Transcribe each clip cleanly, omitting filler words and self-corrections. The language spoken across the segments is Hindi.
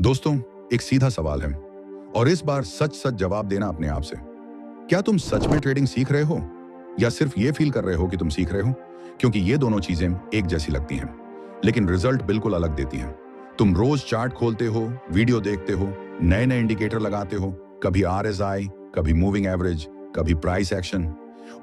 दोस्तों, एक सीधा सवाल है और इस बार सच सच जवाब देना अपने आप से। क्या तुम सच में ट्रेडिंग सीख रहे हो या सिर्फ ये फील कर रहे हो कि तुम सीख रहे हो? क्योंकि ये दोनों चीजें एक जैसी लगती हैं, लेकिन रिजल्ट बिल्कुल अलग देती हैं। तुम रोज चार्ट खोलते हो, वीडियो देखते हो, नए नए इंडिकेटर लगाते हो, कभी RSI, कभी मूविंग एवरेज, कभी प्राइस एक्शन,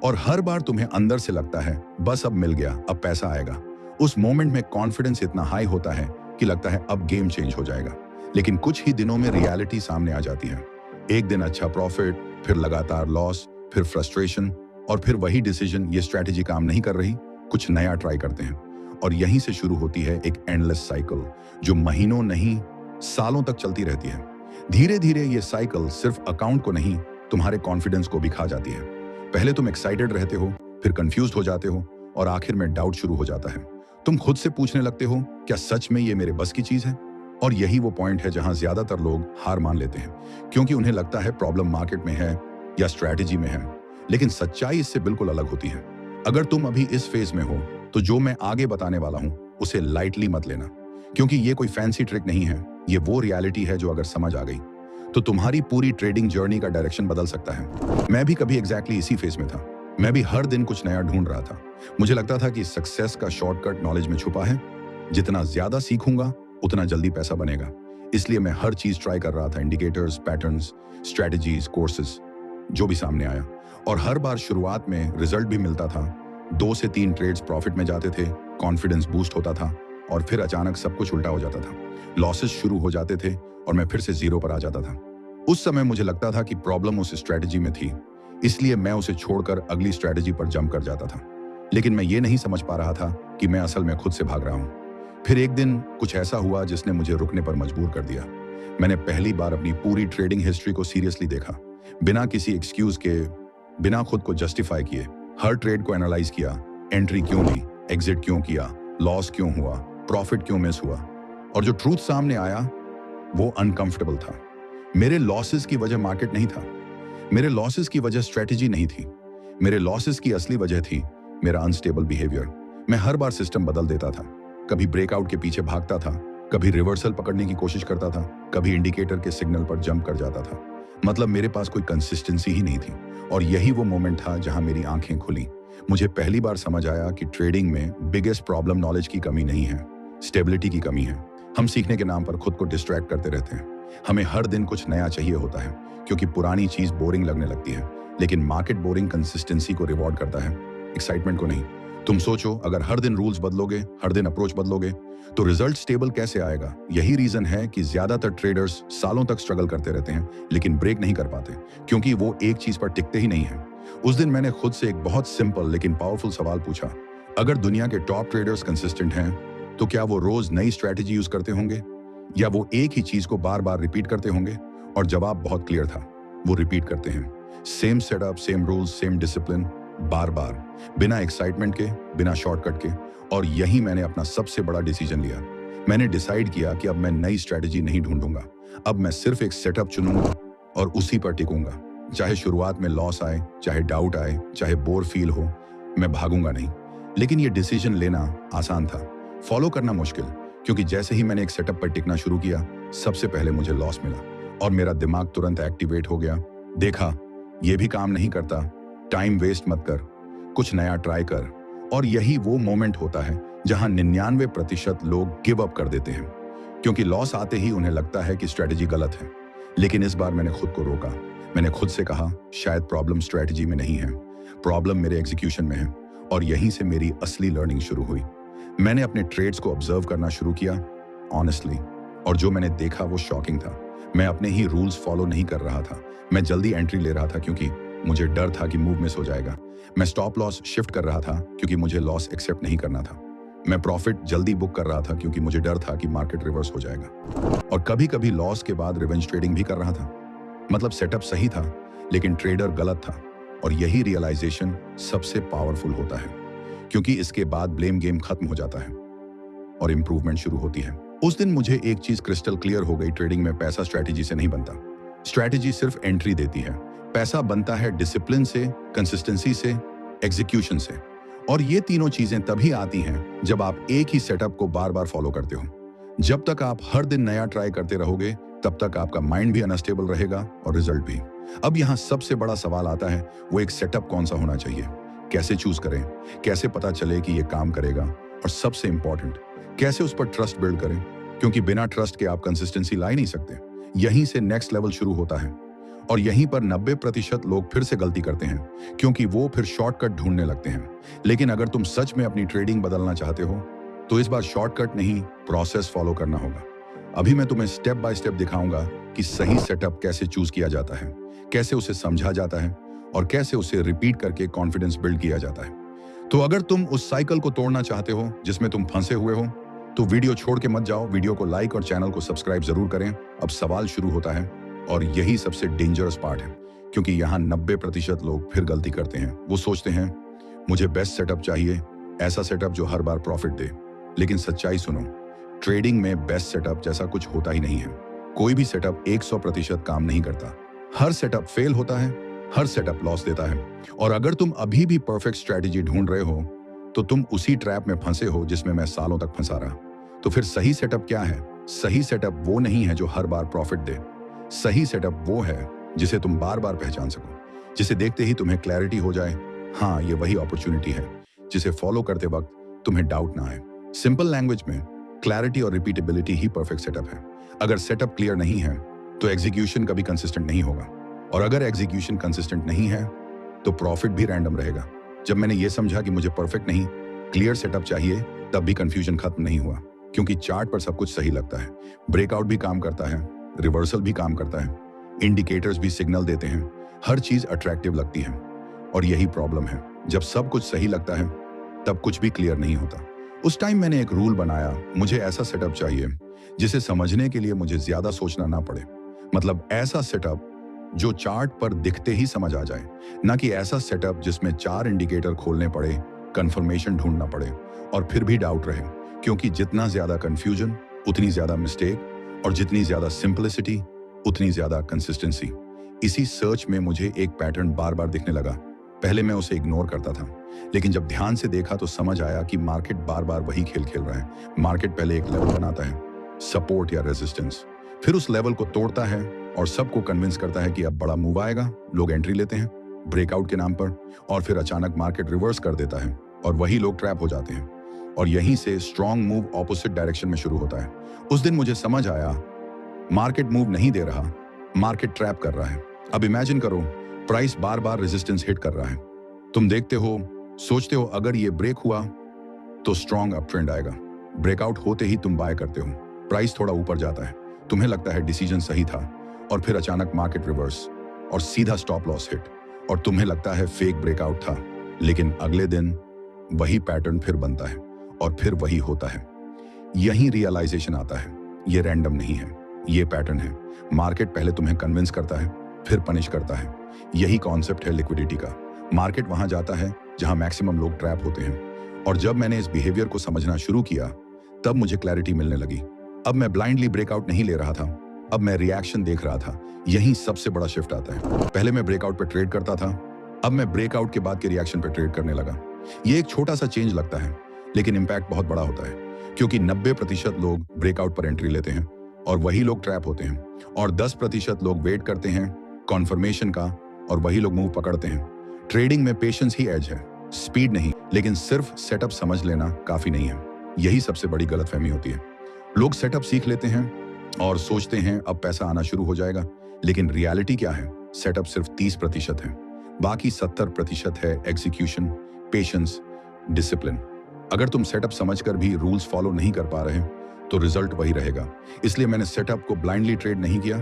और हर बार तुम्हें अंदर से लगता है बस अब मिल गया, अब पैसा आएगा। उस मोमेंट में कॉन्फिडेंस इतना हाई होता है कि लगता है अब गेम चेंज हो जाएगा। लेकिन कुछ ही दिनों में रियलिटी सामने आ जाती है। एक दिन अच्छा प्रॉफिट, फिर लगातार लॉस, फिर फ्रस्ट्रेशन, और फिर वही डिसीजन, ये स्ट्रैटेजी काम नहीं कर रही, कुछ नया ट्राई करते हैं। और यहीं से शुरू होती है एक एंडलेस साइकिल जो महीनों नहीं सालों तक चलती रहती है। धीरे धीरे ये साइकिल सिर्फ अकाउंट को नहीं, तुम्हारे कॉन्फिडेंस को भी खा जाती है। पहले तुम एक्साइटेड रहते हो, फिर कंफ्यूज हो जाते हो, और आखिर में डाउट शुरू हो जाता है। तुम खुद से पूछने लगते हो, क्या सच में ये मेरे बस की चीज है? और यही वो पॉइंट है जहां ज्यादातर लोग हार मान लेते हैं, क्योंकि उन्हें लगता है प्रॉब्लम मार्केट में है या स्ट्रैटेजी में है। लेकिन सच्चाई इससे बिल्कुल अलग होती है। अगर तुम अभी इस फेज में हो तो जो मैं आगे बताने वाला हूं उसे लाइटली मत लेना, क्योंकि ये कोई फैंसी ट्रिक नहीं है। ये वो रियलिटी है जो अगर समझ आ गई तो तुम्हारी पूरी ट्रेडिंग जर्नी का डायरेक्शन बदल सकता है। मैं भी कभी एग्जैक्टली इसी फेज में था। मैं भी हर दिन कुछ नया ढूंढ रहा था। मुझे लगता था कि सक्सेस का शॉर्टकट नॉलेज में छुपा है। जितना ज्यादा सीखूंगा उतना जल्दी पैसा बनेगा। इसलिए मैं हर चीज ट्राई कर रहा था, इंडिकेटर्स, पैटर्न्स, स्ट्रेटजीज, कोर्सेज, जो भी सामने आया। और हर बार शुरुआत में रिजल्ट भी मिलता था। 2 से 3 ट्रेड्स प्रॉफिट में जाते थे, कॉन्फिडेंस बूस्ट होता था, और फिर अचानक सब कुछ उल्टा हो जाता था। लॉसेस शुरू हो जाते थे और मैं फिर से जीरो पर आ जाता था। उस समय मुझे लगता था कि प्रॉब्लम उस स्ट्रेटजी में थी, इसलिए मैं उसे छोड़कर अगली स्ट्रेटजी पर जंप कर जाता था। लेकिन मैं ये नहीं समझ पा रहा था कि मैं असल में खुद से भाग रहा हूँ। फिर एक दिन कुछ ऐसा हुआ जिसने मुझे रुकने पर मजबूर कर दिया। मैंने पहली बार अपनी पूरी ट्रेडिंग हिस्ट्री को सीरियसली देखा, बिना किसी एक्सक्यूज के, बिना खुद को जस्टिफाई किए। हर ट्रेड को एनालाइज किया, एंट्री क्यों ली, एग्जिट क्यों किया, लॉस क्यों हुआ, प्रॉफिट क्यों मिस हुआ। और जो ट्रूथ सामने आया वो अनकंफर्टेबल था। मेरे लॉसेस की वजह मार्केट नहीं था, मेरे लॉसेस की वजह स्ट्रेटेजी नहीं थी। मेरे लॉसेस की असली वजह थी मेरा अनस्टेबल बिहेवियर। मैं हर बार सिस्टम बदल देता था, कभी ब्रेकआउट के पीछे भागता था, कभी रिवर्सल पकड़ने की कोशिश करता था, कभी इंडिकेटर के सिग्नल पर जंप कर जाता था। मतलब मेरे पास कोई कंसिस्टेंसी ही नहीं थी। और यही वो मोमेंट था जहां मेरी आंखें खुली। मुझे पहली बार समझ आया कि ट्रेडिंग में बिगेस्ट प्रॉब्लम नॉलेज की कमी नहीं है, स्टेबिलिटी की कमी है। हम सीखने के नाम पर खुद को डिस्ट्रैक्ट करते रहते हैं। हमें हर दिन कुछ नया चाहिए होता है, क्योंकि पुरानी चीज बोरिंग लगने लगती है। लेकिन मार्केट बोरिंग कंसिस्टेंसी को रिवॉर्ड करता है, एक्साइटमेंट को नहीं। तुम सोचो, अगर हर दिन रूल्स बदलोगे, हर दिन अप्रोच बदलोगे, तो रिजल्ट स्टेबल कैसे आएगा? यही रीजन है कि ज्यादातर ट्रेडर्स सालों तक स्ट्रगल करते रहते हैं, लेकिन ब्रेक नहीं कर पाते, क्योंकि वो एक चीज पर टिकते ही नहीं है। उस दिन मैंने खुद से एक बहुत सिंपल लेकिन पावरफुल सवाल पूछा, अगर दुनिया के टॉप ट्रेडर्स कंसिस्टेंट हैं, तो क्या वो रोज नई स्ट्रैटेजी यूज करते होंगे, या वो एक ही चीज को बार बार रिपीट करते होंगे? और जवाब बहुत क्लियर था, वो रिपीट करते हैं। Same setup, same rules, same discipline, बार बार, बिना एक्साइटमेंट के, बिना शॉर्टकट के। और यही मैंने अपना सबसे बड़ा डिसीजन लिया। मैंने डिसाइड किया कि अब मैं नई स्ट्रैटेजी नहीं ढूंढूंगा। अब मैं सिर्फ एक सेटअप चुनूंगा और उसी पर टिकूंगा। चाहे शुरुआत में लॉस आए, चाहे डाउट आए, चाहे बोर फील हो, मैं भागूंगा नहीं। लेकिन ये डिसीजन लेना आसान था, फॉलो करना मुश्किल, क्योंकि जैसे ही मैंने एक सेटअप पर टिकना शुरू किया, सबसे पहले मुझे लॉस मिला और मेरा दिमाग तुरंत एक्टिवेट हो गया। देखा, ये भी काम नहीं करता, टाइम वेस्ट मत कर, कुछ नया ट्राई कर। और यही वो मोमेंट होता है जहां 99% लोग गिव अप कर देते हैं, क्योंकि लॉस आते ही उन्हें लगता है कि स्ट्रेटजी गलत है। लेकिन इस बार मैंने खुद को रोका। मैंने खुद से कहा, शायद प्रॉब्लम स्ट्रेटजी में नहीं है, प्रॉब्लम मेरे एग्जीक्यूशन में है। और यहीं से मेरी असली लर्निंग शुरू हुई। मैंने अपने ट्रेड्स को ऑब्जर्व करना शुरू किया, ऑनेस्टली, और जो मैंने देखा वो शॉकिंग था। मैं अपने ही रूल्स फॉलो नहीं कर रहा था। मैं जल्दी एंट्री ले रहा था क्योंकि मुझे डर था कि मूव मिस हो जाएगा। मैं स्टॉप लॉस शिफ्ट कर रहा था क्योंकि मुझे लॉस एक्सेप्ट नहीं करना था। मैं प्रॉफिट जल्दी बुक कर रहा था क्योंकि मुझे डर था कि मार्केट रिवर्स हो जाएगा। और कभी कभी लॉस के बाद रिवेंज ट्रेडिंग भी कर रहा था। मतलब सेटअप सही था, लेकिन ट्रेडर गलत था। और यही रियलाइजेशन सबसे पावरफुल होता है, क्योंकि इसके बाद ब्लेम गेम खत्म हो जाता है और इंप्रूवमेंट शुरू होती है। उस दिन मुझे एक चीज क्रिस्टल क्लियर हो गई, ट्रेडिंग में पैसा स्ट्रैटेजी से नहीं बनता। स्ट्रैटेजी सिर्फ एंट्री देती है, पैसा बनता है डिसिप्लिन से, कंसिस्टेंसी से, एग्जीक्यूशन से। और ये तीनों चीजें तभी आती हैं जब आप एक ही सेटअप को बार बार फॉलो करते हो। जब तक आप हर दिन नया ट्राई करते रहोगे, तब तक आपका माइंड भी अनस्टेबल रहेगा और रिजल्ट भी। अब यहाँ सबसे बड़ा सवाल आता है, वो एक सेटअप कौन सा होना चाहिए, कैसे चूज करें, कैसे पता चले कि ये काम करेगा, और सबसे इंपॉर्टेंट, कैसे उस पर ट्रस्ट बिल्ड करें, क्योंकि बिना ट्रस्ट के आप कंसिस्टेंसी ला ही नहीं सकते। यहीं से नेक्स्ट लेवल शुरू होता है, और यहीं पर 90% लोग फिर से गलती करते हैं, क्योंकि वो फिर शॉर्टकट ढूंढने लगते हैं। लेकिन अगर तुम सच में अपनी ट्रेडिंग बदलना चाहते हो, तो इस बार शॉर्टकट नहीं, प्रोसेस फॉलो करना होगा। अभी मैं तुम्हें स्टेप बाय स्टेप दिखाऊंगा कि सही सेटअप कैसे चूज किया जाता है, कैसे उसे समझा जाता है, और कैसे उसे रिपीट करके कॉन्फिडेंस बिल्ड किया जाता है। तो अगर तुम उस साइकिल को तोड़ना चाहते हो जिसमें तुम फंसे हुए हो, तो वीडियो छोड़ के मत जाओ, वीडियो को लाइक और चैनल को सब्सक्राइब जरूर करें। अब सवाल शुरू होता है, और यही सबसे डेंजरस पार्ट है, क्योंकि यहाँ 90% लोग फिर गलती करते हैं। वो सोचते हैं, मुझे बेस्ट सेटअप चाहिए, ऐसा सेटअप जो हर बार प्रॉफिट दे। लेकिन सच्चाई सुनो, ट्रेडिंग में बेस्ट सेटअप जैसा कुछ होता ही नहीं है। कोई भी सेटअप 100% काम नहीं करता। हर सेटअप फेल होता है, हर सेटअप लॉस देता है। और अगर तुम अभी भी परफेक्ट स्ट्रैटेजी ढूंढ रहे हो, तो तुम उसी ट्रैप में फंसे हो जिसमें मैं सालों तक फंसा रहा। तो फिर सही सेटअप क्या है? सही सेटअप वो नहीं है जो हर बार प्रॉफिट दे। सही सेटअप वो है जिसे तुम बार बार पहचान सको, जिसे देखते ही तुम्हें क्लैरिटी हो जाए, हाँ ये वही अपॉर्चुनिटी है, जिसे फॉलो करते वक्त तुम्हें डाउट ना आए। सिंपल लैंग्वेज में, क्लैरिटी और रिपीटेबिलिटी ही परफेक्ट सेटअप है। अगर सेटअप क्लियर नहीं है, तो एग्जीक्यूशन कभी कंसिस्टेंट नहीं होगा, और अगर एग्जीक्यूशन कंसिस्टेंट नहीं है, तो प्रॉफिट भी रैंडम रहेगा। जब मैंने ये समझा कि मुझे परफेक्ट नहीं, क्लियर सेटअप चाहिए, तब भी कंफ्यूजन खत्म नहीं हुआ, क्योंकि चार्ट पर सब कुछ सही लगता है। ब्रेकआउट भी काम करता है, रिवर्सल भी काम करता है, इंडिकेटर्स भी सिग्नल देते हैं, हर चीज अट्रैक्टिव लगती है। और यही प्रॉब्लम है, जब सब कुछ सही लगता है, तब कुछ भी क्लियर नहीं होता। उस टाइम मैंने एक रूल बनाया, मुझे ऐसा सेटअप चाहिए जिसे समझने के लिए मुझे ज्यादा सोचना ना पड़े। मतलब ऐसा सेटअप जो चार्ट पर दिखते ही समझ आ जाए, ना कि ऐसा सेटअप जिसमें 4 इंडिकेटर खोलने पड़े, कंफर्मेशन ढूंढना पड़े, और फिर भी डाउट रहे। क्योंकि जितना ज्यादा कंफ्यूजन, उतनी ज्यादा मिस्टेक, और जितनी ज्यादा सिंपलिसिटी, उतनी ज्यादा कंसिस्टेंसी। इसी सर्च में मुझे एक पैटर्न बार बार दिखने लगा। पहले मैं उसे इग्नोर करता था, लेकिन जब ध्यान से देखा तो समझ आया कि मार्केट बार बार वही खेल खेल रहा है। मार्केट पहले एक लेवल बनाता है, सपोर्ट या रेजिस्टेंस, फिर उस लेवल को तोड़ता है और सबको कन्विंस करता है कि अब बड़ा मूव आएगा। लोग एंट्री लेते हैं ब्रेकआउट के नाम पर, और फिर अचानक मार्केट रिवर्स कर देता है और वही लोग ट्रैप हो जाते हैं। और यहीं से स्ट्रॉन्ग मूव ऑपोजिट डायरेक्शन में शुरू होता है। उस दिन मुझे समझ आया, मार्केट मूव नहीं दे रहा, मार्केट ट्रैप कर रहा है। अब इमेजिन करो, प्राइस बार बार रेजिस्टेंस हिट कर रहा है। तुम देखते हो, सोचते हो अगर ये ब्रेक हुआ तो स्ट्रॉन्ग अप ट्रेंड आएगा। ब्रेकआउट होते ही तुम बाय करते हो, प्राइस थोड़ा ऊपर जाता है, तुम्हें लगता है डिसीजन सही था, और फिर अचानक मार्केट रिवर्स और सीधा स्टॉप लॉस हिट, और तुम्हें लगता है फेक ब्रेकआउट था। लेकिन अगले दिन वही पैटर्न फिर बनता है, और फिर वही होता है। यही रियलाइजेशन आता है, ये रैंडम नहीं है, ये पैटर्न है। मार्केट पहले तुम्हें कन्विंस करता है, फिर पनिश करता है। यही कॉन्सेप्ट है लिक्विडिटी का। मार्केट वहां जाता है जहां मैक्सिमम लोग ट्रैप होते हैं। और जब मैंने इस बिहेवियर को समझना शुरू किया, तब मुझे क्लैरिटी मिलने लगी। अब मैं ब्लाइंडली ब्रेकआउट नहीं ले रहा था, अब मैं रिएक्शन देख रहा था। यही सबसे बड़ा शिफ्ट आता है। पहले मैं ब्रेकआउट पर ट्रेड करता था, अब मैं ब्रेकआउट के बाद के रिएक्शन पर ट्रेड करने लगा। ये एक छोटा सा चेंज लगता है, लेकिन इंपैक्ट बहुत बड़ा होता है, क्योंकि 90% लोग ब्रेकआउट पर एंट्री लेते हैं और वही लोग ट्रैप होते हैं, और 10% लोग वेट करते हैं कॉन्फर्मेशन का, और वही लोग मूव पकड़ते हैं। ट्रेडिंग में पेशेंस ही एज है, स्पीड नहीं। लेकिन सिर्फ सेटअप समझ लेना काफी नहीं है, यही सबसे बड़ी गलतफहमी होती है। लोग सेटअप सीख लेते हैं और सोचते हैं अब पैसा आना शुरू हो जाएगा, लेकिन रियलिटी क्या है? सेटअप सिर्फ 30% है, बाकी 70% है एग्जीक्यूशन, पेशेंस, डिसिप्लिन। अगर तुम सेटअप समझकर भी रूल्स फॉलो नहीं कर पा रहे, तो रिजल्ट वही रहेगा। इसलिए मैंने सेटअप को ब्लाइंडली ट्रेड नहीं किया,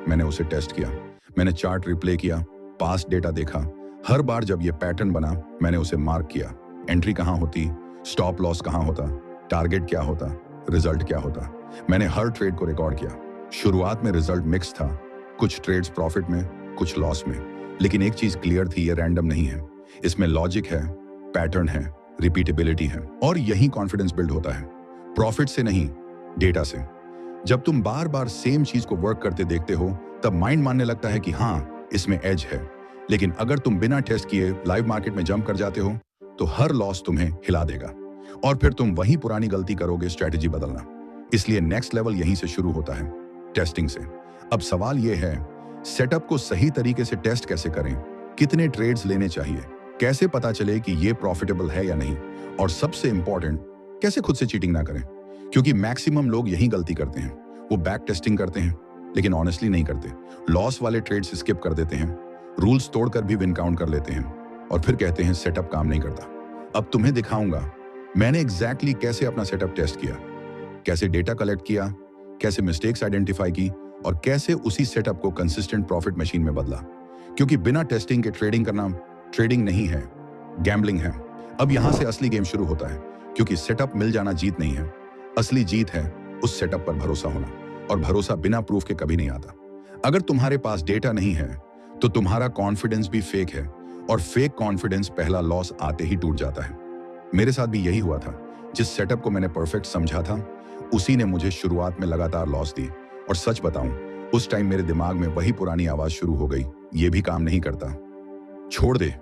मैंने उसे टेस्ट किया। मैंने चार्ट रिप्ले किया, पास्ट डेटा देखा। हर बार जब ये पैटर्न बना, मैंने उसे मार्क किया। एंट्री कहाँ होती, स्टॉप लॉस कहाँ होता, टारगेट क्या होता, रिजल्ट क्या होता। मैंने हर ट्रेड को रिकॉर्ड किया। शुरुआत में रिजल्ट मिक्स था, कुछ ट्रेड्स प्रॉफिट में, कुछ लॉस में। लेकिन एक चीज क्लियर थी, ये रैंडम नहीं है, इसमें लॉजिक है, पैटर्न है, रिपीटेबिलिटी है। और यही कॉन्फिडेंस बिल्ड होता है, प्रॉफिट से नहीं, डेटा से। जब तुम बार बार सेम चीज को वर्क करते देखते हो, तब माइंड मानने लगता है कि हाँ इसमें एज है। लेकिन अगर तुम बिना टेस्ट किए लाइव मार्केट में जंप कर जाते हो, तो हर लॉस तुम्हें हिला देगा, और फिर तुम वही पुरानी गलती करोगे, स्ट्रेटेजी बदलना। इसलिए नेक्स्ट लेवल यहीं से शुरू होता है, टेस्टिंग से। अब सवाल यह है, सेटअप को सही तरीके से टेस्ट कैसे करें, कितने ट्रेड्स लेने चाहिए, कैसे पता चले कि ये प्रॉफिटेबल है या नहीं, और सबसे इंपॉर्टेंट, कैसे खुद से चीटिंग ना करें। क्योंकि मैक्सिमम लोग यही गलती करते हैं, वो बैक टेस्टिंग करते हैं लेकिन ऑनेस्टली नहीं करते, लॉस वाले ट्रेड्स स्किप कर देते हैं, रूल्स तोड़कर भी विन काउंट कर लेते हैं और फिर कहते हैं सेटअप काम नहीं करता। अब तुम्हें दिखाऊंगा मैंने एग्जैक्टली कैसे अपना सेटअप टेस्ट किया, कैसे डेटा कलेक्ट किया, कैसे मिस्टेक्स आइडेंटिफाई की और कैसे उसी सेटअप को कंसिस्टेंट प्रॉफिट मशीन में बदला। क्योंकि बिना टेस्टिंग के ट्रेडिंग करना ट्रेडिंग नहीं है, गैम्बलिंग है। अब यहां से असली गेम शुरू होता है, क्योंकि सेटअप मिल जाना जीत नहीं है, असली जीत है उस सेटअप पर भरोसा होना, और भरोसा बिना प्रूफ के कभी नहीं आता। अगर तुम्हारे पास डेटा नहीं है तो तुम्हारा कॉन्फिडेंस भी फेक है, और फेक कॉन्फिडेंस पहला लॉस आते ही टूट जाता है। मेरे साथ भी यही हुआ था। जिस सेटअप को मैंने परफेक्ट समझा था उसी ने मुझे शुरुआत में लगातार लॉस दी, और सच बताऊं उस टाइम मेरे दिमाग में वही पुरानी आवाज शुरू हो गई, ये भी काम नहीं करता, छोड़ दे,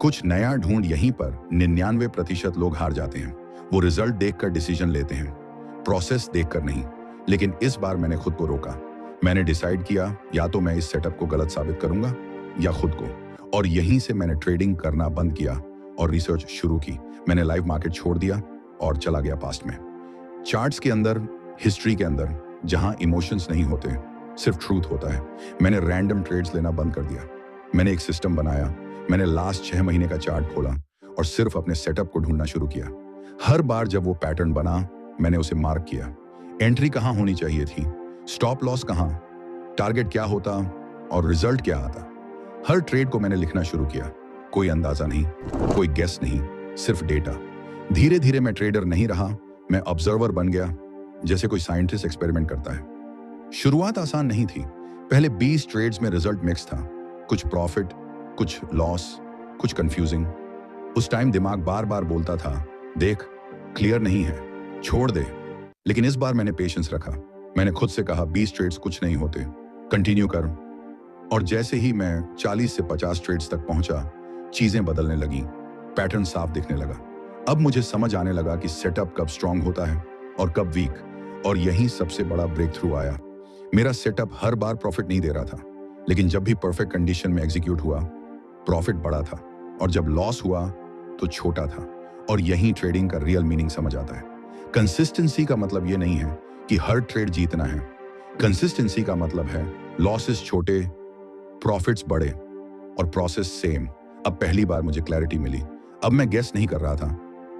कुछ नया ढूंढ। यहीं पर 99% लोग हार जाते हैं। वो रिजल्ट देखकर डिसीजन लेते हैं, प्रोसेस देखकर नहीं। लेकिन इस बार मैंने खुद को रोका। मैंने डिसाइड किया या तो मैं इस सेटअप को गलत साबित करूंगा या खुद को, और यहीं से मैंने ट्रेडिंग करना बंद किया और रिसर्च शुरू की। मैंने लाइव मार्केट छोड़ दिया और चला गया पास्ट में, चार्ट्स के अंदर, हिस्ट्री के अंदर, जहां इमोशंस नहीं होते, सिर्फ ट्रूथ होता है। मैंने रैंडम ट्रेड्स लेना बंद कर दिया। मैंने एक सिस्टम बनाया। मैंने लास्ट 6 महीने का चार्ट खोला और सिर्फ अपने सेटअप को ढूंढना शुरू किया। हर बार जब वो पैटर्न बना मैंने उसे मार्क किया। एंट्री कहां होनी चाहिए थी, स्टॉप लॉस कहां, टारगेट क्या होता और रिजल्ट क्या आता। हर ट्रेड को मैंने लिखना शुरू किया। कोई अंदाजा नहीं, कोई गेस नहीं, सिर्फ डेटा। धीरे धीरे मैं ट्रेडर नहीं रहा, मैं ऑब्जर्वर बन गया, जैसे कोई साइंटिस्ट एक्सपेरिमेंट करता है। शुरुआत आसान नहीं थी। पहले 20 ट्रेड्स में रिजल्ट मिक्स था, कुछ प्रॉफिट, कुछ लॉस, कुछ कंफ्यूजिंग। उस टाइम दिमाग बार बार बोलता था, देख क्लियर नहीं है, छोड़ दे। लेकिन इस बार मैंने पेशेंस रखा। मैंने खुद से कहा 20 ट्रेड्स कुछ नहीं होते, कंटिन्यू कर। और जैसे ही मैं 40 से 50 ट्रेड्स तक पहुंचा, चीजें बदलने लगी, पैटर्न साफ दिखने लगा। अब मुझे समझ आने लगा कि सेटअप कब स्ट्रांग होता है और कब वीक, और यही सबसे बड़ा ब्रेक थ्रू आया। मेरा सेटअप हर बार प्रॉफिट नहीं दे रहा था, लेकिन जब भी परफेक्ट कंडीशन में एग्जीक्यूट हुआ, प्रॉफिट बड़ा था, और जब लॉस हुआ तो छोटा था। और यही ट्रेडिंग का रियल मीनिंग समझ आता है। कंसिस्टेंसी का मतलब ये नहीं है कि हर ट्रेड जीतना है। कंसिस्टेंसी का मतलब है लॉसेस छोटे, प्रॉफिट्स बड़े और प्रोसेस सेम। अब पहली बार मुझे क्लैरिटी मिली। अब मैं गेस नहीं कर रहा था,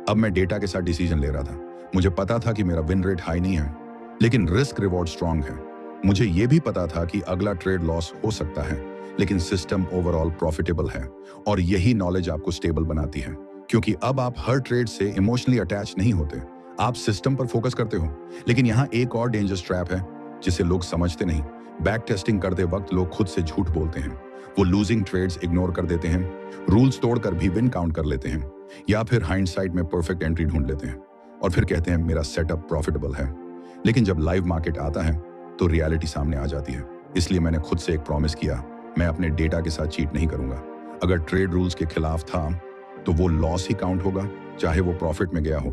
अब मैं डेटा के साथ डिसीजन ले रहा था। मुझे पता था कि मेरा विन रेट हाई नहीं है, लेकिन रिस्क रिवॉर्ड स्ट्रांग है। मुझे यह भी पता था कि अगला ट्रेड लॉस हो सकता है, लेकिन सिस्टम ओवरऑल प्रॉफिटेबल है। और यही नॉलेज आपको स्टेबल बनाती है, क्योंकि अब आप हर ट्रेड से इमोशनली अटैच नहीं होते, आप सिस्टम पर फोकस करते हो। लेकिन यहाँ एक और डेंजरस ट्रैप है जिसे लोग समझते नहीं। बैक टेस्टिंग करते वक्त लोग खुद से झूठ बोलते हैं। वो लूजिंग ट्रेड्स इग्नोर कर देते हैं, रूल्स तोड़कर भी विन काउंट कर लेते हैं, या फिर हाइंडसाइट में परफेक्ट एंट्री ढूंढ लेते हैं और फिर कहते हैं मेरा सेटअप प्रॉफिटेबल है। लेकिन जब लाइव मार्केट आता है तो रियलिटी सामने आ जाती है। इसलिए मैंने खुद से एक प्रॉमिस किया, मैं अपने डेटा के साथ चीट नहीं करूंगा। अगर ट्रेड रूल्स के खिलाफ था तो वो लॉस ही काउंट होगा, चाहे वो प्रॉफिट में गया हो।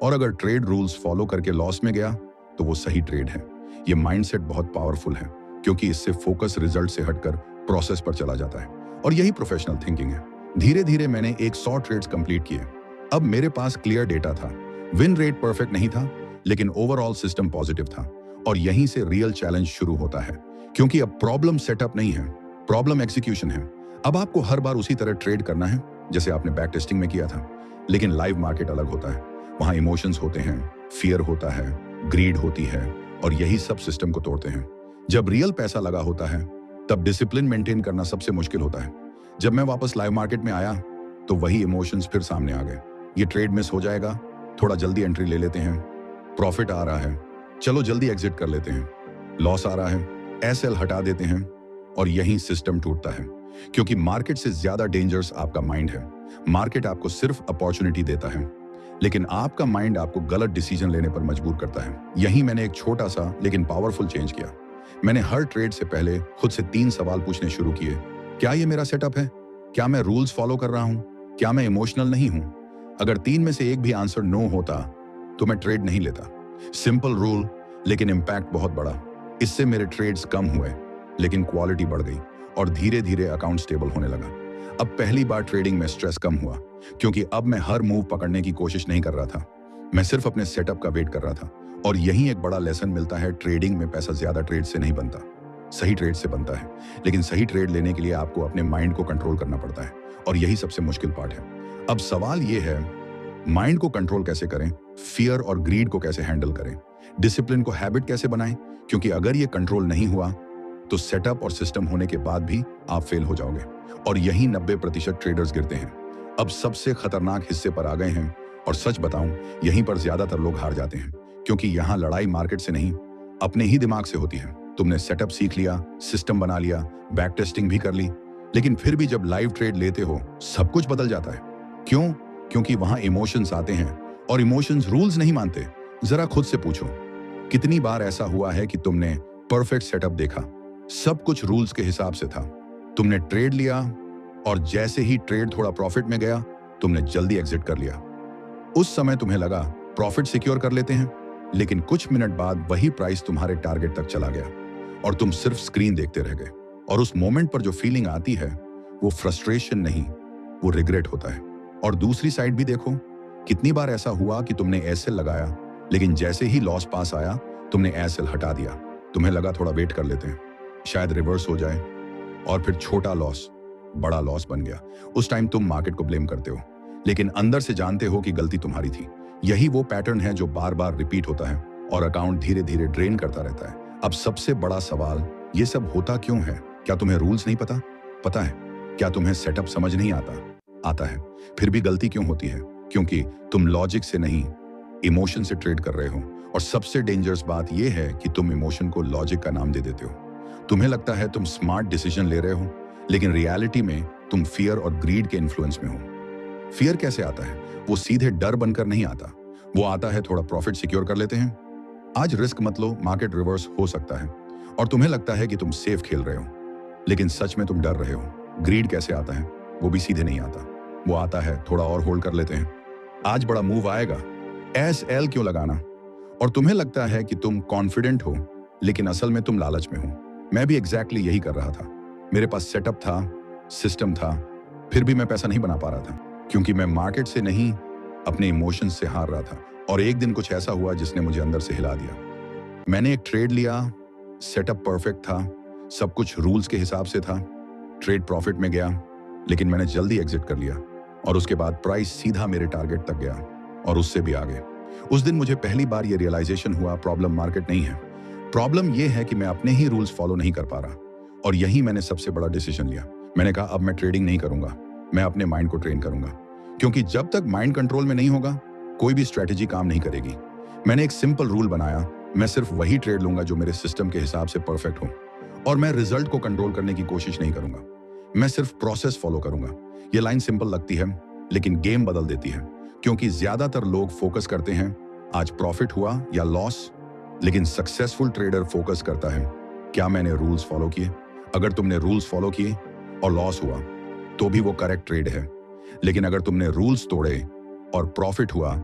और अगर ट्रेड रूल्स फॉलो करके लॉस में गया तो वो सही ट्रेड है। ये माइंडसेट बहुत पावरफुल है, क्योंकि इससे फोकस रिजल्ट से हटकर प्रोसेस पर चला जाता है। और यही प्रोफेशनल थिंकिंग है। धीरे धीरे मैंने 100 ट्रेड्स कंप्लीट किए। अब मेरे पास क्लियर डेटा था। विन रेट परफेक्ट नहीं था, लेकिन ओवरऑल सिस्टम पॉजिटिव था। और यहीं से रियल चैलेंज शुरू होता है, क्योंकि अब प्रॉब्लम सेटअप नहीं है, प्रॉब्लम एग्जीक्यूशन है। अब आपको हर बार उसी तरह ट्रेड करना है जैसे आपने बैक टेस्टिंग में किया था। लेकिन लाइव मार्केट अलग होता है। वहां इमोशंस होते हैं, फियर होता है, ग्रीड होती है, और यही सब सिस्टम को तोड़ते हैं। जब रियल पैसा लगा होता है तब डिसिप्लिन मेंटेन करना सबसे मुश्किल होता है। जब मैं वापस लाइव मार्केट में आया तो वही इमोशंस फिर सामने आ गए। ये ट्रेड मिस हो जाएगा, थोड़ा जल्दी एंट्री ले लेते हैं, प्रॉफिट आ रहा है, चलो जल्दी एग्जिट कर लेते हैं, लॉस आ रहा है, एसएल हटा देते हैं, और यही सिस्टम टूटता है। क्योंकि मार्केट से ज्यादा डेंजरस आपका माइंड है। मार्केट आपको सिर्फ अपॉर्चुनिटी देता है, लेकिन आपका माइंड आपको गलत डिसीजन लेने पर मजबूर करता है। यही मैंने एक छोटा सा लेकिन पावरफुल चेंज किया। मैंने हर ट्रेड से पहले खुद से 3 सवाल पूछने शुरू किए। क्या ये मेरा सेटअप है? क्या मैं रूल्स फॉलो कर रहा हूं? क्या मैं इमोशनल नहीं हूं? अगर 3 में से एक भी आंसर नो होता तो मैं ट्रेड नहीं लेता। सिंपल रूल, लेकिन इम्पैक्ट बहुत बड़ा। इससे मेरे ट्रेड्स कम हुए, लेकिन क्वालिटी बढ़ गई और धीरे धीरे अकाउंट स्टेबल होने लगा। अब पहली बार ट्रेडिंग में स्ट्रेस कम हुआ, क्योंकि अब मैं हर मूव पकड़ने की कोशिश नहीं कर रहा था। मैं सिर्फ अपने सेटअप का वेट कर रहा था। और यही एक बड़ा लेसन मिलता है, ट्रेडिंग में पैसा ज्यादा ट्रेड से नहीं बनता, सही ट्रेड से बनता है। लेकिन सही ट्रेड लेने के लिए आपको अपने माइंड को कंट्रोल करना पड़ता है, और यही सबसे मुश्किल पार्ट है। अब सवाल यह है, माइंड को कंट्रोल कैसे करें, फियर और ग्रीड को कैसे हैंडल करें, डिसिप्लिन को हैबिट कैसे बनाएं, क्योंकि अगर ये कंट्रोल नहीं हुआ तो सेटअप और सिस्टम होने के बाद भी आप फेल हो जाओगे। और यही 90% ट्रेडर्स गिरते हैं। अब सबसे खतरनाक हिस्से पर आ गए हैं, और सच बताऊं, यहीं पर ज्यादातर लोग हार जाते हैं, क्योंकि यहाँ लड़ाई मार्केट से नहीं, अपने ही दिमाग से होती है। तुमने सेटअप सीख लिया, सिस्टम बना लिया, बैक टेस्टिंग भी कर ली, लेकिन फिर भी जब लाइव ट्रेड लेते हो सब कुछ बदल जाता है। क्यों? क्योंकि वहां इमोशंस आते हैं, और इमोशंस रूल्स नहीं मानते। जरा खुद से पूछो, कितनी बार ऐसा हुआ है कि तुमने परफेक्ट सेटअप देखा, सब कुछ रूल्स के हिसाब से था, तुमने ट्रेड लिया, और जैसे ही ट्रेड थोड़ा प्रॉफिट में गया, तुमने जल्दी एग्जिट कर लिया। उस समय तुम्हें लगा प्रॉफिट सिक्योर कर लेते हैं, लेकिन कुछ मिनट बाद वही प्राइस तुम्हारे टारगेट तक चला गया और तुम सिर्फ स्क्रीन देखते रह गए। और उस मोमेंट पर जो फीलिंग आती है वो फ्रस्ट्रेशन नहीं, वो रिग्रेट होता है। और दूसरी साइड भी देखो, कितनी बार ऐसा हुआ कि तुमने एसएल लगाया, लेकिन जैसे ही लॉस पास आया तुमने एसएल हटा दिया। तुम्हें लगा थोड़ा वेट कर लेते हैं, शायद रिवर्स हो जाए, और फिर छोटा लॉस बड़ा लॉस बन गया। उस टाइम तुम मार्केट को ब्लेम करते हो, लेकिन अंदर से जानते हो कि गलती तुम्हारी थी। यही वो पैटर्न है जो बार बार रिपीट होता है और अकाउंट धीरे धीरे ड्रेन करता रहता है। अब सबसे बड़ा सवाल, ये सब होता क्यों है? क्या तुम्हें रूल्स नहीं पता? पता है। क्या तुम्हें सेटअप समझ नहीं आता? आता है। फिर भी गलती क्यों होती है? क्योंकि तुम लॉजिक से नहीं, इमोशन से ट्रेड कर रहे हो। और सबसे डेंजरस बात यह है कि तुम इमोशन को लॉजिक का नाम दे देते हो। तुम्हें लगता है तुम स्मार्ट डिसीजन ले रहे हो, लेकिन रियलिटी में तुम फियर और ग्रीड के इन्फ्लुएंस में हो। फियर कैसे आता है? वो सीधे डर बनकर नहीं आता, वो आता है थोड़ा प्रॉफिट सिक्योर कर लेते हैं, आज रिस्क मत लो, मार्केट रिवर्स हो सकता है, और तुम्हें लगता है कि तुम सेफ खेल रहे हो, लेकिन सच में तुम डर रहे हो। ग्रीड कैसे आता है? वो भी सीधे नहीं आता, वो आता है थोड़ा और होल्ड कर लेते हैं, आज बड़ा मूव आएगा, एसएल क्यों लगाना? और तुम्हें लगता है कि तुम कॉन्फिडेंट हो, लेकिन असल में तुम लालच में हो। मैं भी एग्जैक्टली यही कर रहा था। मेरे पास सेटअप था, सिस्टम था, फिर भी मैं पैसा नहीं बना पा रहा था, क्योंकि मैं मार्केट से नहीं, अपने इमोशंस से हार रहा था। और एक दिन कुछ ऐसा हुआ जिसने मुझे अंदर से हिला दिया। मैंने एक ट्रेड लिया, सेटअप परफेक्ट था, सब कुछ रूल्स के हिसाब से था, ट्रेड प्रॉफिट में गया, लेकिन मैंने जल्दी एग्जिट कर लिया, और उसके बाद प्राइस सीधा मेरे टारगेट तक गया और उससे भी आगे। उस दिन मुझे पहली बार ये रियलाइजेशन हुआ, प्रॉब्लम मार्केट नहीं है, प्रॉब्लम ये है कि मैं अपने ही रूल्स फॉलो नहीं कर पा रहा। और यही मैंने सबसे बड़ा डिसीजन लिया। मैंने कहा अब मैं ट्रेडिंग नहीं करूंगा, मैं अपने माइंड को ट्रेन करूंगा, क्योंकि जब तक माइंड कंट्रोल में नहीं होगा कोई भी स्ट्रेटेजी काम नहीं करेगी। मैंने एक सिंपल रूल बनाया, मैं सिर्फ वही ट्रेड लूंगा जो मेरे सिस्टम के हिसाब से परफेक्ट हो, और मैं रिजल्ट को कंट्रोल करने की कोशिश नहीं करूंगा, मैं सिर्फ प्रोसेस फॉलो करूंगा। ये लाइन सिंपल लगती है, लेकिन गेम बदल देती है, क्योंकि ज्यादातर लोग फोकस करते हैं आज प्रॉफिट हुआ या लॉस, लेकिन सक्सेसफुल ट्रेडर फोकस करता है क्या मैंने रूल्स फॉलो किए। अगर तुमने रूल्स फॉलो किए और लॉस हुआ तो भी वो करेक्ट ट्रेड है, लेकिन अगर तुमने रूल्स तोड़े और प्रॉफिट हुआ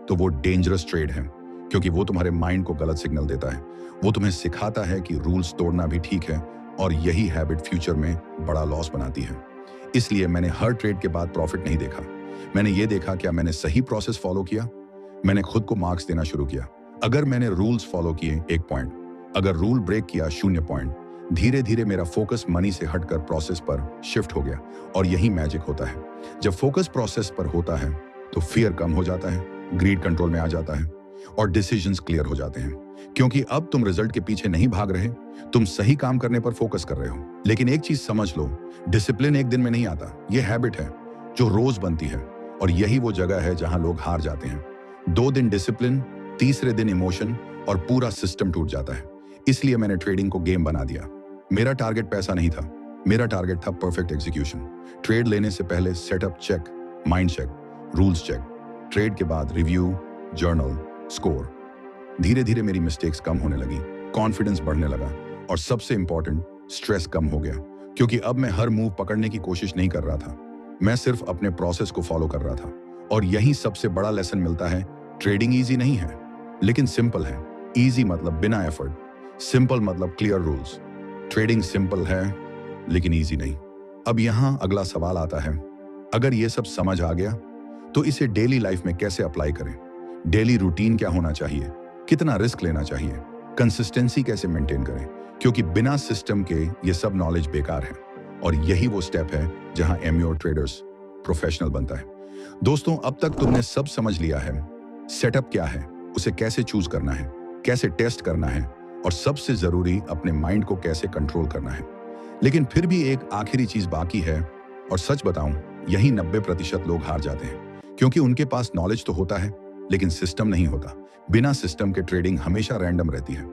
तो वो डेंजरस ट्रेड है, क्योंकि वो तुम्हारे माइंड को गलत सिग्नल देता है। वो तुम्हें सिखाता है कि रूल्स तोड़ना भी ठीक है, और यही हैबिट फ्यूचर में बड़ा लॉस बनाती है। इसलिए मैंने हर ट्रेड के बाद प्रॉफिट नहीं देखा, मैंने ये देखा क्या मैंने सही प्रोसेस फॉलो किया। मैंने खुद को मार्क्स देना शुरू किया। अगर मैंने रूल्स फॉलो किए 1 पॉइंट, अगर रूल ब्रेक किया 0 पॉइंट। धीरे धीरे मेरा फोकस मनी से हटकर प्रोसेस पर शिफ्ट हो गया, और यही मैजिक होता है। जब फोकस प्रोसेस पर होता है तो फियर कम हो जाता है, ग्रीड कंट्रोल में आ जाता है, और डिसीजंस क्लियर हो जाते हैं, क्योंकि अब तुम रिजल्ट के पीछे नहीं भाग रहे, तुम सही काम करने पर फोकस कर रहे हो। लेकिन एक चीज समझ लो, डिसिप्लिन एक दिन में नहीं आता, यह हैबिट है जो रोज बनती है, और यही वो जगह है जहां लोग हार जाते हैं। 2 दिन डिसिप्लिन, तीसरे दिन इमोशन, और पूरा सिस्टम टूट जाता है। इसलिए मैंने ट्रेडिंग को गेम बना दिया। मेरा टारगेट पैसा नहीं था, मेरा टारगेट था परफेक्ट एग्जीक्यूशन। ट्रेड लेने से पहले setup check, mind check, rules check, trade के बाद रिव्यू, जर्नल, स्कोर। धीरे धीरे मेरी मिस्टेक्स कम होने लगी, कॉन्फिडेंस बढ़ने लगा, और सबसे इंपॉर्टेंट, स्ट्रेस कम हो गया, क्योंकि अब मैं हर मूव पकड़ने की कोशिश नहीं कर रहा था, मैं सिर्फ अपने प्रोसेस को फॉलो कर रहा था। और यही सबसे बड़ा लेसन मिलता है, ट्रेडिंग इजी नहीं है, लेकिन सिंपल है। इजी मतलब बिना एफर्ट, सिंपल मतलब क्लियर रूल्स। ट्रेडिंग सिंपल है लेकिन इजी नहीं। अब यहां अगला सवाल आता है, अगर ये सब समझ आ गया तो इसे डेली लाइफ में कैसे अप्लाई करें? डेली रूटीन क्या होना चाहिए? कितना रिस्क लेना चाहिए? कंसिस्टेंसी कैसे मेंटेन करें? क्योंकि बिना सिस्टम के ये सब नॉलेज बेकार है और यही वो स्टेप है जहां एम्योर ट्रेडर्स प्रोफेशनल बनता है। दोस्तों, अब तक तुमने सब समझ लिया है। सेटअप क्या है, उसे कैसे चूज करना है, कैसे टेस्ट करना है और सबसे जरूरी अपने माइंड को कैसे कंट्रोल करना है। लेकिन फिर भी एक आखिरी चीज बाकी है और सच बताऊं, यही 90% लोग हार जाते हैं क्योंकि उनके पास नॉलेज तो होता है लेकिन सिस्टम नहीं होता। बिना सिस्टम के ट्रेडिंग हमेशा रैंडम रहती है,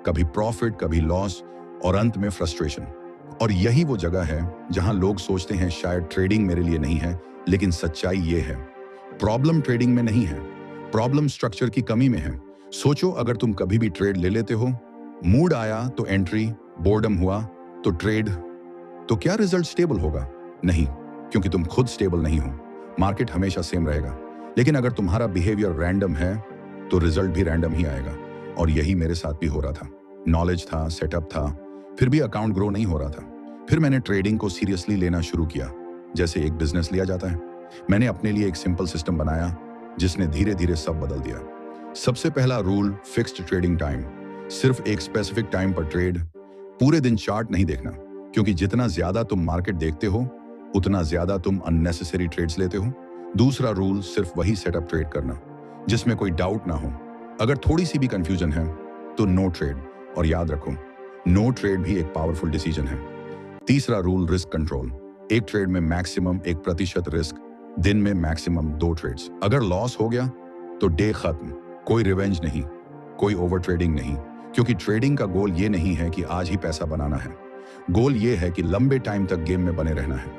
कभी प्रॉफिट, कभी लॉस और अंत में फ्रस्ट्रेशन। और यही वो जगह है जहां लोग सोचते हैं शायद ट्रेडिंग मेरे लिए नहीं है, लेकिन सच्चाई ये है, प्रॉब्लम ट्रेडिंग में नहीं है, प्रॉब्लम स्ट्रक्चर की कमी में है। सोचो, अगर तुम कभी भी ट्रेड ले लेते हो, मूड आया तो एंट्री, बोर्डम हुआ तो ट्रेड, तो क्या रिजल्ट स्टेबल होगा? नहीं, क्योंकि तुम खुद स्टेबल नहीं हो। मार्केट हमेशा सेम रहेगा। लेकिन अगर तुम्हारा बिहेवियर रैंडम है तो रिजल्ट भी रैंडम ही आएगा। और यही मेरे साथ भी हो रहा था। नॉलेज था, सेटअप था, फिर भी अकाउंट ग्रो नहीं हो रहा था। फिर मैंने ट्रेडिंग को सीरियसली लेना शुरू किया, जैसे एक बिजनेस लिया जाता है। मैंने अपने लिए एक सिंपल सिस्टम बनाया जिसने धीरे धीरे सब बदल दिया। सबसे पहला रूल, फिक्स्ड ट्रेडिंग टाइम। सिर्फ एक स्पेसिफिक टाइम पर ट्रेड, पूरे दिन चार्ट नहीं देखना, क्योंकि जितना ज्यादा तुम मार्केट देखते हो उतना ज्यादा तुम अननेसेसरी ट्रेड्स लेते हो। दूसरा रूल, सिर्फ वही सेटअप ट्रेड करना जिसमें कोई डाउट ना हो। अगर थोड़ी सी भी कंफ्यूजन है तो नो ट्रेड। और याद रखो, नो ट्रेड भी एक पावरफुल डिसीजन है। तीसरा रूल, रिस्क कंट्रोल। एक ट्रेड में मैक्सिमम 1% रिस्क, दिन में मैक्सिमम 2 ट्रेड्स। अगर लॉस हो गया तो डे खत्म, कोई रिवेंज नहीं, कोई ओवर ट्रेडिंग नहीं, क्योंकि ट्रेडिंग का गोल ये नहीं है कि आज ही पैसा बनाना है। गोल ये है कि लंबे टाइम तक गेम में बने रहना है।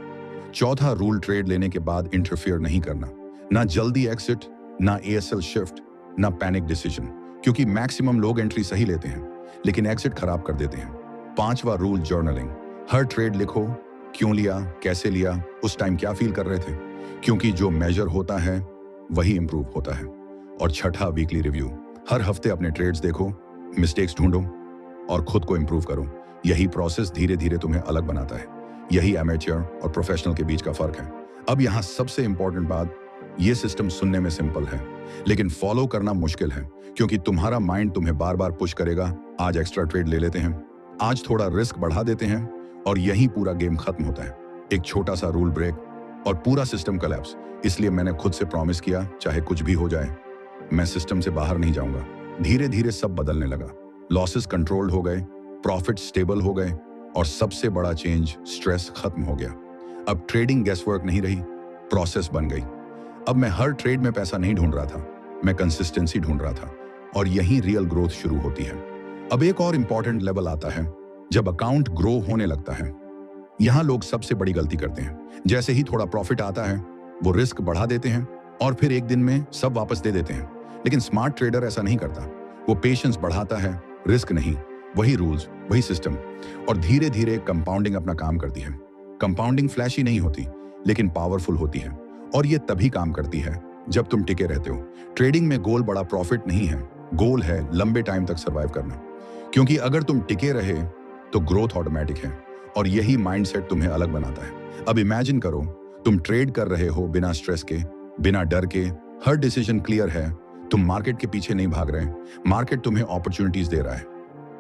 चौथा रूल, ट्रेड लेने के बाद इंटरफियर नहीं करना। ना जल्दी एग्जिट, ना एएसएल शिफ्ट, ना पैनिक डिसीजन, क्योंकि मैक्सिमम लोग एंट्री सही लेते हैं लेकिन एग्जिट खराब कर देते हैं। पांचवा रूल, जर्नलिंग। हर ट्रेड लिखो, क्यों लिया, कैसे लिया, उस टाइम क्या फील कर रहे थे, क्योंकि जो मेजर होता है वही इंप्रूव होता है। और छठा, वीकली रिव्यू। हर हफ्ते अपने ट्रेड्स देखो, मिस्टेक्स ढूंढो और खुद को इंप्रूव करो। यही प्रोसेस धीरे धीरे तुम्हें अलग बनाता है। यही एमेच्योर और प्रोफेशनल के बीच का फर्क है। अब यहाँ सबसे इंपॉर्टेंट बात, ये सिस्टम सुनने में सिंपल है लेकिन फॉलो करना मुश्किल है, क्योंकि तुम्हारा माइंड तुम्हें बार बार पुश करेगा। आज एक्स्ट्रा ट्रेड ले लेते हैं, आज थोड़ा रिस्क बढ़ा देते हैं, और यही पूरा गेम खत्म होता है। एक छोटा सा रूल ब्रेक और पूरा सिस्टम कोलैप्स। इसलिए मैंने खुद से प्रॉमिस किया, चाहे कुछ भी हो जाए, मैं सिस्टम से बाहर नहीं जाऊंगा। धीरे धीरे सब बदलने लगा। लॉसेस कंट्रोल्ड हो गए, प्रॉफिट स्टेबल हो गए, और सबसे बड़ा चेंज, स्ट्रेस खत्म हो गया। अब ट्रेडिंग गेसवर्क नहीं रही, प्रोसेस बन गई। अब मैं हर ट्रेड में पैसा नहीं ढूंढ रहा था, मैं कंसिस्टेंसी ढूंढ रहा था, और यही रियल ग्रोथ शुरू होती है। अब एक और इंपॉर्टेंट लेवल आता है, जब अकाउंट ग्रो होने लगता है। यहां लोग सबसे बड़ी गलती करते हैं। जैसे ही थोड़ा प्रॉफिट आता है वो रिस्क बढ़ा देते हैं और फिर एक दिन में सब वापस दे देते हैं। लेकिन स्मार्ट ट्रेडर ऐसा नहीं करता। वो पेशेंस बढ़ाता है, रिस्क नहीं। वही रूल्स, वही सिस्टम, और धीरे धीरे कंपाउंडिंग अपना काम करती है। कंपाउंडिंग फ्लैशी नहीं होती लेकिन पावरफुल होती है, और ये तभी काम करती है जब तुम टिके रहते हो। ट्रेडिंग में गोल बड़ा प्रॉफिट नहीं है, गोल है लंबे टाइम तक सर्वाइव करना। क्योंकि अगर तुम टिके रहे तो ग्रोथ ऑटोमेटिक है, और यही माइंडसेट तुम्हें अलग बनाता है। अब इमेजिन करो, तुम ट्रेड कर रहे हो बिना स्ट्रेस के, बिना डर के, हर डिसीजन क्लियर है। तुम मार्केट के पीछे नहीं भाग रहे, मार्केट तुम्हें अपॉर्चुनिटीज दे रहा है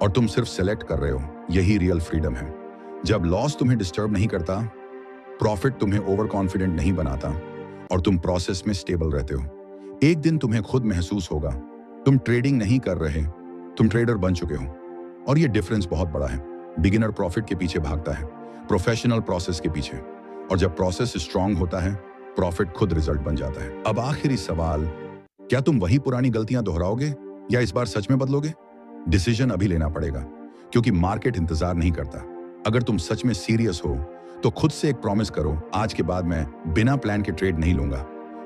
और तुम सिर्फ सेलेक्ट कर रहे हो। यही रियल फ्रीडम है। जब लॉस तुम्हें डिस्टर्ब नहीं करता, प्रॉफिट तुम्हें ओवर कॉन्फिडेंट नहीं बनाता, और तुम प्रोसेस में स्टेबल रहते हो, एक दिन तुम्हें खुद महसूस होगा तुम ट्रेडिंग नहीं कर रहे, तुम ट्रेडर बन चुके हो। और ये डिफरेंस बहुत बड़ा है। बिगिनर प्रॉफिट के पीछे भागता है, प्रोफेशनल प्रोसेस के पीछे, और जब प्रोसेस स्ट्रांग होता है, प्रॉफिट खुद रिजल्ट बन जाता है। अब आखिरी सवाल, क्या तुम वही पुरानी गलतियां दोहराओगे या इस बार सच में बदलोगे? डिसीजन अभी लेना पड़ेगा, क्योंकि मार्केट इंतजार नहीं करता। अगर तुम सच में सीरियस हो तो खुद से एक प्रॉमिस करो, आज के बाद मैं बिना प्लान के ट्रेड नहीं लूंगा,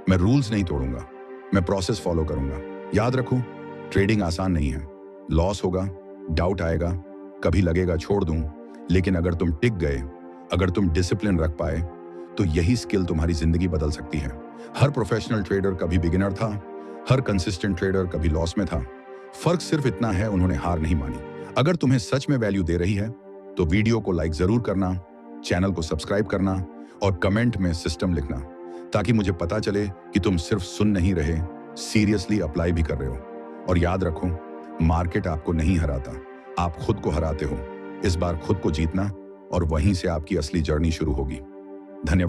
मैं रूल्स नहीं तोड़ूंगा, मैं प्रोसेस फॉलो करूंगा। याद रखो, ट्रेडिंग आसान नहीं है। लॉस होगा, डाउट आएगा, कभी लगेगा छोड़ दूं, लेकिन अगर तुम टिक गए, अगर तुम डिसिप्लिन रख पाए, तो यही स्किल तुम्हारी जिंदगी बदल सकती है। हर प्रोफेशनल ट्रेडर कभी बिगिनर था, हर कंसिस्टेंट ट्रेडर कभी लॉस में था। फर्क सिर्फ इतना है, उन्होंने हार नहीं मानी। अगर तुम्हें सच में वैल्यू दे रही है तो वीडियो को लाइक जरूर करना, चैनल को सब्सक्राइब करना और कमेंट में सिस्टम लिखना, ताकि मुझे पता चले कि तुम सिर्फ सुन नहीं रहे, सीरियसली अप्लाई भी कर रहे हो। और याद रखो, मार्केट आपको नहीं हराता, आप खुद को हराते हो। इस बार खुद को जीतना और वहीं से आपकी असली जर्नी शुरू होगी। धन्यवाद।